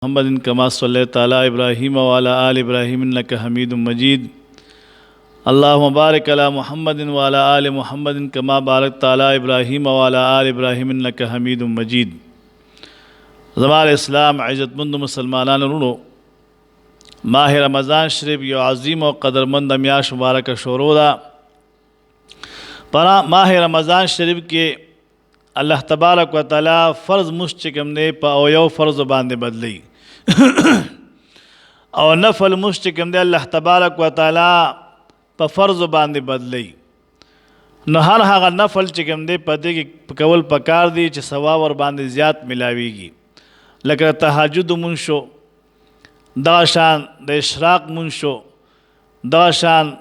محمد كما صليت على إبراهيم وعلى آل إبراهيم إنك حميد مجيد اللهم بارك على محمد وعلى آل محمد كما باركت على إبراهيم وعلى آل إبراهيم إنك حميد مجيد زمال اسلام عزت مند مسلمانان رونو ماہ رمضان شریف یو عظیم و قدرمند میاش مبارک شروع دا پر ماہ رمضان شریف کے اللہ تبارک و تعالی فرض مشتکم دے پا او یو فرض باندے بدلی او نفل مشتکم دے اللہ تبارک و تعالی پا فرض باندے بدلی نو ہر ہاگا نفل چکم دے پا دے کی کول پکار دی چی ثواب اور باندے زیاد ملاوی گی لکہ تہجد منشو دا شان دا اشراق منشو دا شان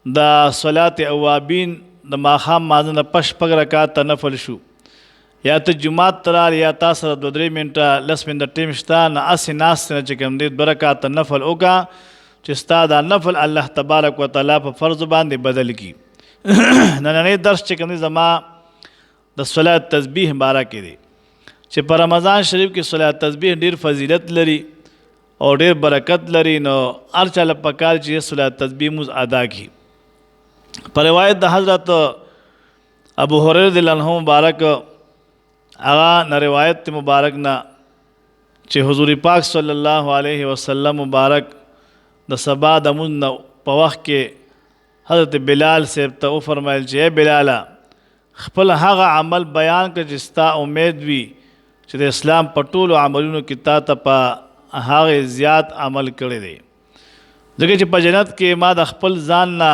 دا صلاة اوابین دا ماخام مازن دا پش پگ رکات تا نفل شو یا تا جماعت ترار یا تا سر دو دری منٹا لس من دا ٹیمشتا نا اسی ناس سنا چکم دید برکات تا نفل اوکا چستا دا نفل اللہ تبارک و تعالی پا فرض باندے بدل کی ننانی درس چکم دید زما دا صلاة تسبیح بارا کی دی چی پر رمضان شریف کی صلاة تسبیح دیر فضیلت لری اور دیر برکت لری نو ارچا لپکار چی صلاة تسبیح موز ادا کی پر روایت دا حضرت ابو حریر رضی اللہ عنہ مبارک آغا نا روایت مبارک نا چی حضور پاک صلی اللہ علیہ وسلم مبارک دا سبا دا من نا پوخ کے حضرت بلال سے تا فرمائل چی اے بلالا خپل حغا عمل بیان کا جستا امید وی چی دا اسلام پٹول و عملونو کی تا تا پا حغا زیاد عمل کرے دے دیکھے چی پا جنت کے ما دا خپل زان نا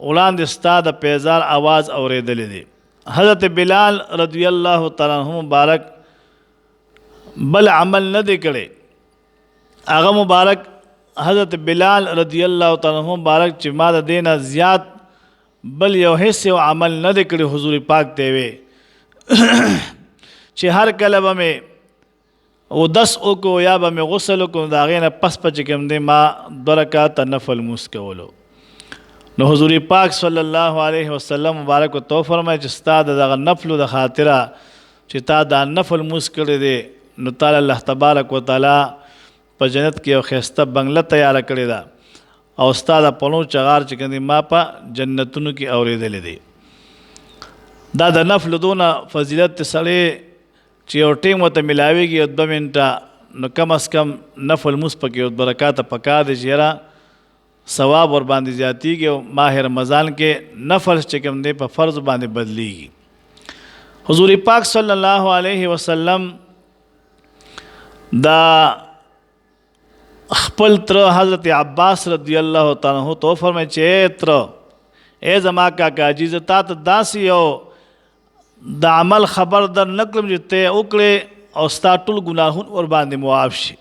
اولان دستا دا پیزار آواز اورے دلے دے حضرت بلال رضی اللہ تعالیٰ عنہ مبارک بل عمل نہ دے کرے آغا مبارک حضرت بلال رضی اللہ تعالیٰ عنہ مبارک چی ما دا دینا زیاد بل یو حصے و عمل نہ دے کرے حضور پاک تیوے چی ہر کلبہ میں وہ 10 اوکو یا با میں غسل کو داغینا پس پچکم دے ما درکات نفل مسکولو نو حضور پاک صلی اللہ علیہ وسلم مبارک و تو فرمائے چستا دا نفل دا خاطرہ چتا دا نفل مسکر دے نو تعالی اللہ تبارک و تعالی پا جنت کی او خیستہ بنگلہ تیارہ کرے دا او استا دا پلوں چغار چکن دی ما پا جنتونو کی اوری دلے دے دا نفل دونا فضیلت سڑے چی او ٹیم و تا ملاوی گی 2 منٹا نو کم از کم نفل مس پکی برکات پکا دے چیرہ ثواب اور باندې زیاتی گی ماہ رمضان کے نفل چکم دے پا فرض باندې بدلی گی حضور پاک صلی اللہ علیہ وسلم دا خپل تر حضرت عباس رضی اللہ تعالیٰ عنہ تو فرمائے چے تر اے زما کاکا جیز تا تا داسی او دا عمل خبر در نکلم جتے اکڑے او ستا ټول گناہون اور باندې معاف شي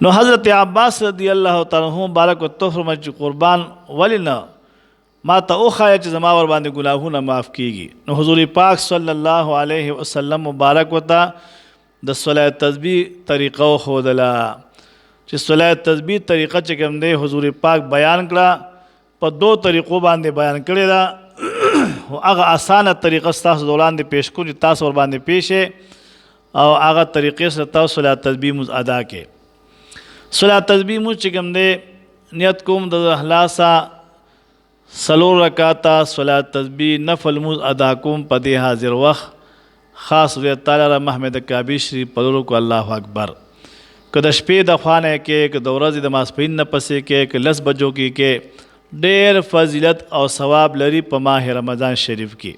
نو حضرت عباس رضی اللہ تعالیٰ عنہ مبارک و تو فرمائے چی قربان ولی نا ما تا او خوایا چی زما ور باندې گناہونا معاف کی گی نو حضور پاک صلی اللہ علیہ وسلم مبارک و تا دا صلاة تسبیح طریقہ خودلا چی صلاة تسبیح طریقہ چکم دے حضور پاک بیان کرا پا 2 طریقوں باندے بیان کرے دا اگا آسان طریقہ ستاس دولان دے پیش کن چی تاس ور باندے پیشے او اگا طریقے سے تاو صلاة تسبیح مز ادا کے صلاة تسبیح مجھ چکم دے نیت کوم دا احلاسا سلور رکاتا صلاة تسبیح نفل مجھ ادا کوم پا دے حاضر وقت خاص ویت تعالی را محمد کعبی شریف پدرو کو اللہ اکبر کدا شپی دا خوانے کے کہ دورازی دا ماسپین نپسے کے کہ 10 بجو کی دیر فضیلت او ثواب لری پا ماہ رمضان شریف کی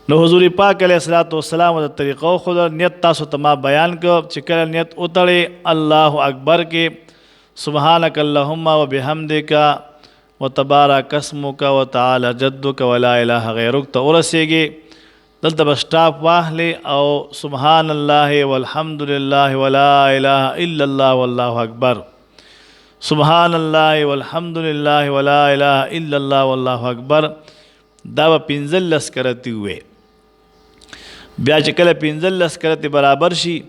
نو حضور پاک علیہ السلام و طریقہ خود نیت تاسو تما بیان کو چکر نیت اتڑے اللہ اکبر کے سبحانک اللہم و بحمدک و تبارک اسمک و تعالی جدک و لا الہ غیرک تا ارسے گے دلتا بسٹاپ واہلے او سبحان اللہ والحمدللہ و لا الہ الا اللہ واللہ اکبر سبحان اللہ والحمدللہ و لا الہ الا اللہ واللہ اکبر دا 15 کرتی ہوئے بیا چکل 15 کرتی برابر شی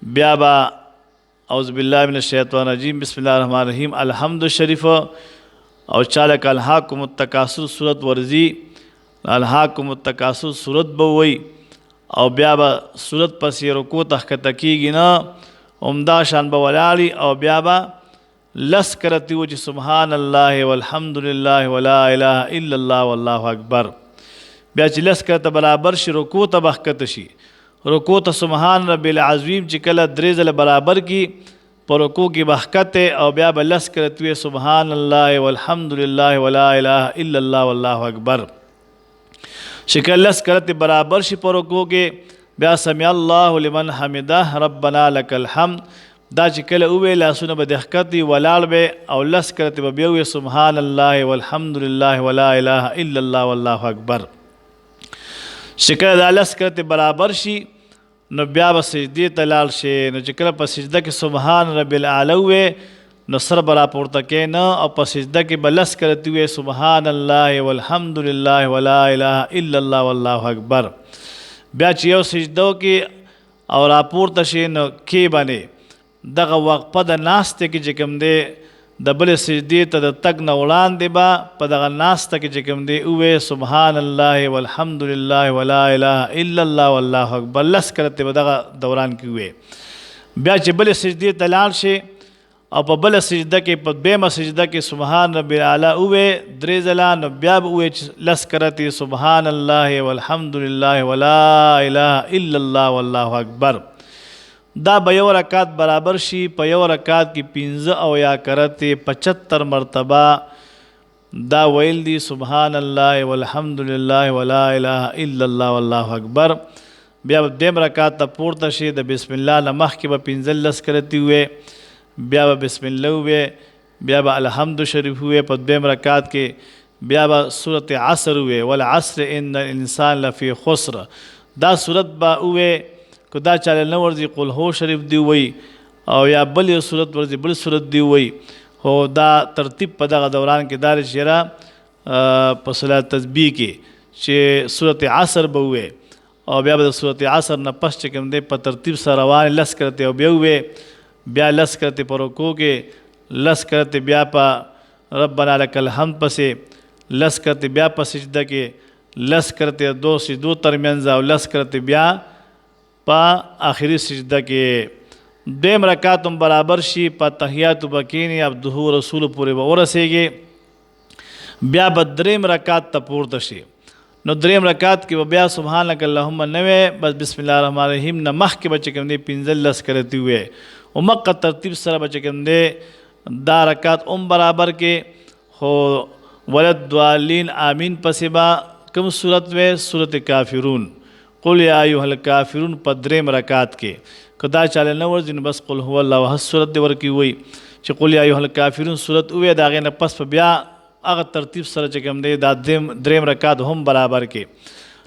بیا با اعوذ باللہ من الشیطان الرجیم بسم اللہ الرحمن الرحیم الحمد شریف او چالک الحاکم التکاثر صورت ورزی الحاکم التکاثر صورت بوئی او بیا به صورت پسې رکوع ته ښکته کېږي نه همدا شان به ولاړي او بیا به لس کرتی و چې سبحان الله والحمد لله ولا اله الا الله والله اکبر. بیا چې لس کرته برابر شي رکوع ته به ښکته شي. رکوع ته سبحان رب العظیم چې کله 3 ځله برابر کی په رکوع کې به ښکته او بیا به لس کرتی سبحان الله والحمد لله ولا اله الا الله والله اکبر. چې کله لس کرته برابر شي په رکوع کې بیا سمع الله لمن حمده ربنا لك الحمد. دا چې کله ووې لاسونه به د ښکتې ولاړ به او لس کرته به بیا ووې سبحان الله والحمد لله ولا اله الا الله والله اکبر. چې کله دا لس کرته برابر شي نو بیا به سجدې ته لاړ شي. نو چې کله په سجده کې سبحان رب الاعلی ووې نو سر به راپورته کې نه او په سجده کې به لس کرته ووې سبحان الله والحمد لله ولا اله الا الله والله اکبر. بیا چې یو سجدو کې او راپورته شي نو کې باندې دغه وقفه د ناسته کې چې کوم دی د بلې سجدې ته د تګ نه وړاندې به په دغه ناسته کې چې کوم دی ووې سبحان الله والحمد لله ولا اله الا الله والله اکبر. لس کرته به دغه دوران کې ووې. بیا چې بلې سجدې ته لاړ شي او په بله سجده کې په دویمه سجده کې سبحان رب الاعلی ووې 3 ځله نو بیا به ووې چې لس کرته سبحان الله والحمد لله ولا اله الا الله والله اکبر. دا به یو رکعت برابر شي. په یو رکعت کې 15 او یا کرته 75 مرتبه دا ویل دي سبحان الله والحمد لله ولا اله الا الله والله اکبر. بیا به دیم رکعت ته پورته شي د بسم الله نه مخکې به 15 کرتې وې بیا به بسم الله وې بیا به الحمد شریف وې په دیم رکعت کې بیا به سورت عصر وې والعصر ان الانسان لفی خسر. دا سورت به وې که دا چاله نه ورځي قل هو شریف دی وی او یا بل یو صورت ورځي بل صورت دی وی. خو دا ترتیب په دغه دوران کې دار شیرا په صلات تسبیح کې چې صورت عصر به وې او بیا به د صورت عصر نه پس چې کوم دی په ترتیب سره روان لس کرته او بیا وې بیا لس کرته په رکوع کې لس کرته بیا په ربنا لك الحمد پسې لس کرته بیا په سجده کې لس کرته 2 سجدو ترمنځ او لس کرته بیا په آخري سجده کې. دیم رکعت هم برابر شي په تحیات بکینی عبده رسول پورې به ورسېږي. بیا به دریم رکعت ته پورته شي. نو دریم رکعت کې به بیا سبحانک اللهم نه بس بسم الله الرحمن الرحیم نه مخکې به چې کوم دی 15 کرتې وې او مکه ترتیب سره به چې کوم دی دا رکعت هم برابر کې. خو وللضالین آمین پسې به کوم صورت وې صورت کافرون قل یا ایها الکافرون په دریم رکعت کې که دا چاله نه ورځي نو بس قل هو الله احد صورت دی ورکی وي چې قل یا ایها الکافرون صورت وې د هغې نه پس په بیا هغه ترتیب سره چې کوم دی دا دریم رکعت هم برابر کې.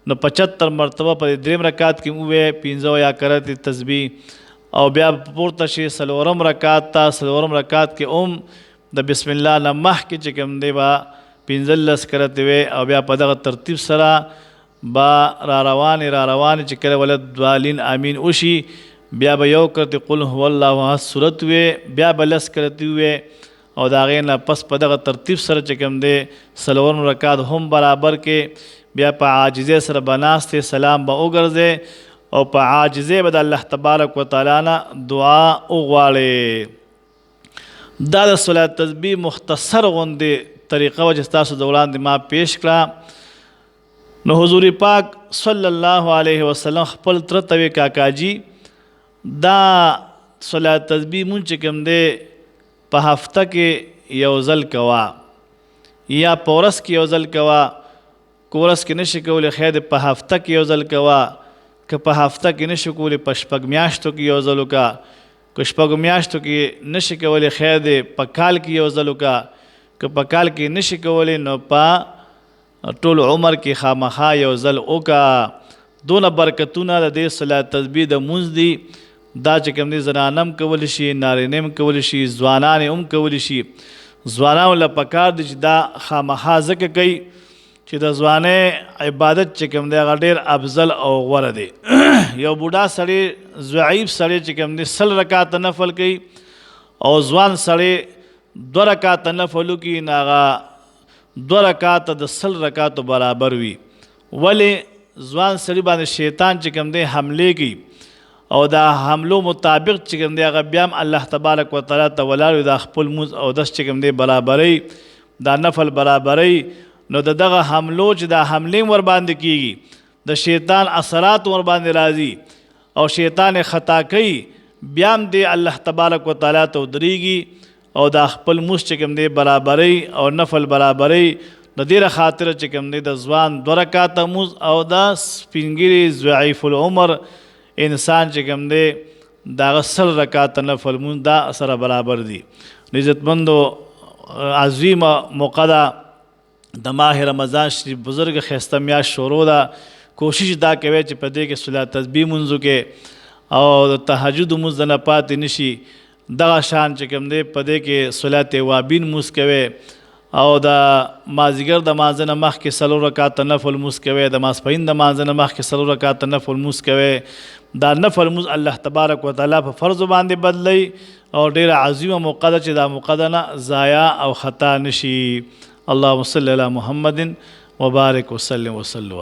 نو 75 مرتبه په دریم رکعت کې وې 15 یا کرت تسبیح او بیا پورته شي څلورم رکعت ته. څلورم رکعت کې د بسم الله نه مخکې چې کوم دی به 15 کرت وې او بیا په دغه ترتیب سره با را روان چې کله وللضالین آمین وشي بیا به یو کرته قل هو الله احد صورت وې بیا به لس کرتې وې او د هغې نه پس په دغه ترتیب سره چې کوم دی څلورم رکعت هم برابر کې. بیا په عاجزۍ سره به ناستې سلام به وګرځې او په عاجزۍ به د الله تبارک وتعالی نه دعا وغواړې. دا د صلات تسبیح مختصر غوندې طریقه وه چې ستاسو د وړاندې ما پیش کړه. نو حضور پاک صلی الله علیه وسلم خپل تره ته وی کاکاجي دا صلات تسبیح مونږ چې کوم دی په هفته کې یو ځل کوه یا په ورځ کې یو ځل کوه. که ورځ کې نشي کولی خیر دی په هفته کې یو ځل کوه. که په هفته کې نشي کولی په 6 میاشتو کې یو ځل وکړه. که 6 میاشتو کې نشي کولی خیر دی په کال کې یو ځل وکړه. که په کال کې نشي کولی نو په ټول عمر کې خامخا یو ځل وکړه. دونه برکتونه د دې صلات تسبیح د مونځ دي. دا چې کوم دی زنانه هم کولی شي نارینه هم کولی شي ځوانان هم کولی شي. ځوانانو له پکار دی چې دا خامخا ځکه کوي چې د ځوانۍ عبادت چې کوم دی هغه ډېر افضل او غوره دی. یو بوډا سړی ضعیف سړی چې کوم دی 100 رکعاته نفل کوي او ځوان سړی 2 رکعاته نفل وکړي نو هغه 2 رکعاته د 100 رکعاتو برابر وي. ولې ځوان سړي باندې شیطان چې کوم دی حملې کوي او دا حملو مطابق چې کوم دی هغه بیا هم الله تبارک وتعالی ته ولاړ وي دا خپل مونځ اودس چې کوم دی برابروي دا نفل برابروي نو د دغه حملو چې دا حملې ور باندې کیږي د شیطان اثرات ور باندې راځي او شیطان خطا کوي بیا هم دی الله تبارک وتعالی ته ودرېږي او دا خپل مونځ چې کوم دی برابروي او نفل برابروي د دې خاطر چې کوم دی د ځوان 2 رکعاته مونځ او د سپینګیري ضعیف العمر انسان چې کوم دی دا 100 رکعاته نفل مونځ دا سره برابر دي. عزتمندو عظیمه موقع ده د ماه رمضان شریف بزرګ ښایسته میاشت شروع ده. کوشش دا کوي چې په دې کې صلات تسبیح مونځو کې او د تهجد مونځ نه پاتې نشي دغه شان چې کوم دی په دې کې صلات وابین مونځ کوي او د مازدیګر د مانځه نه مخکې 4 رکعاته نفل مونځ کوي د ماسپښین د مانځه نه مخکې 4 رکعاته نفل مونځ کوي دا نفل مونځ الله تبارک وتعالی په فرض باندې بدلی او ډیره عظیمه موقع ده چې دا موقع ده نه ضایع او خطا نشي. اللهم صل علی محمد وبارک وسلم وصلوا